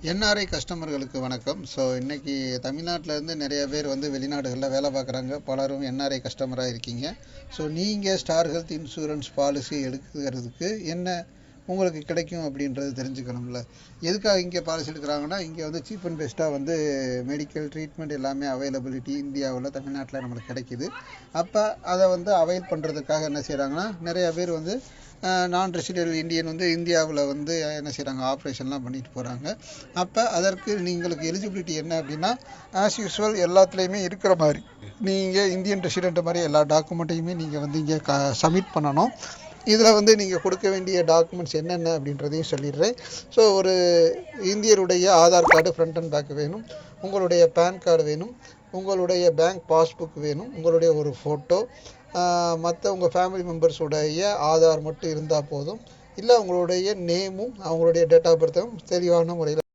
NRI கஸ்டமர்களுக்கு வணக்கம். So இன்றைக்கி தமிழ்நாட்டிலேருந்து நிறைய பேர் வந்து வெளிநாடுகளில் வேலை பார்க்குறாங்க. பலரும் என்ஆர்ஐ கஸ்டமராக இருக்கீங்க. ஸோ நீங்கள் ஸ்டார் ஹெல்த் இன்சூரன்ஸ் பாலிசி எடுக்கிறதுக்கு என்ன உங்களுக்கு கிடைக்கும் அப்படின்றது தெரிஞ்சுக்கணும்ல. எதுக்காக இங்கே பாலிசி எடுக்கிறாங்கன்னா, இங்கே வந்து சீப் அண்ட் பெஸ்ட்டாக வந்து மெடிக்கல் ட்ரீட்மெண்ட் எல்லாமே அவைலபிலிட்டி இந்தியாவில் தமிழ்நாட்டில் நம்மளுக்கு கிடைக்கிது. அப்போ அதை வந்து அவைல் பண்ணுறதுக்காக என்ன செய்கிறாங்கன்னா, நிறையா பேர் வந்து நான் ரெசிடென்ட் இந்தியன் வந்து இந்தியாவில் வந்து என்ன செய்கிறாங்க, ஆப்ரேஷன்லாம் பண்ணிட்டு போகிறாங்க. அப்போ அதற்கு நீங்களுக்கு எலிஜிபிலிட்டி என்ன அப்படின்னா, ஆஸ் யூஸ்வல் எல்லாத்துலேயுமே இருக்கிற மாதிரி நீங்கள் இந்தியன் ரெசிடென்ட் மாதிரி எல்லா டாக்குமெண்ட்டையுமே நீங்கள் வந்து இங்கே சப்மிட் பண்ணணும். இதில் வந்து நீங்கள் கொடுக்க வேண்டிய டாக்குமெண்ட்ஸ் என்னென்ன அப்படின்றதையும் சொல்லிடுறேன். ஸோ ஒரு இந்தியருடைய Aadhaar card front and back வேணும், உங்களுடைய பேன் கார்டு வேணும், உங்களுடைய பேங்க் பாஸ்புக் வேணும், உங்களுடைய ஒரு ஃபோட்டோ, மற்ற உங்கள் ஃபேமிலி மெம்பர்ஸுடைய ஆதார் மட்டும் இருந்தால் போதும். இல்லை உங்களுடைய நேமும் அவங்களுடைய டேட் ஆஃப் பர்த்தும் தெளிவான முறையில்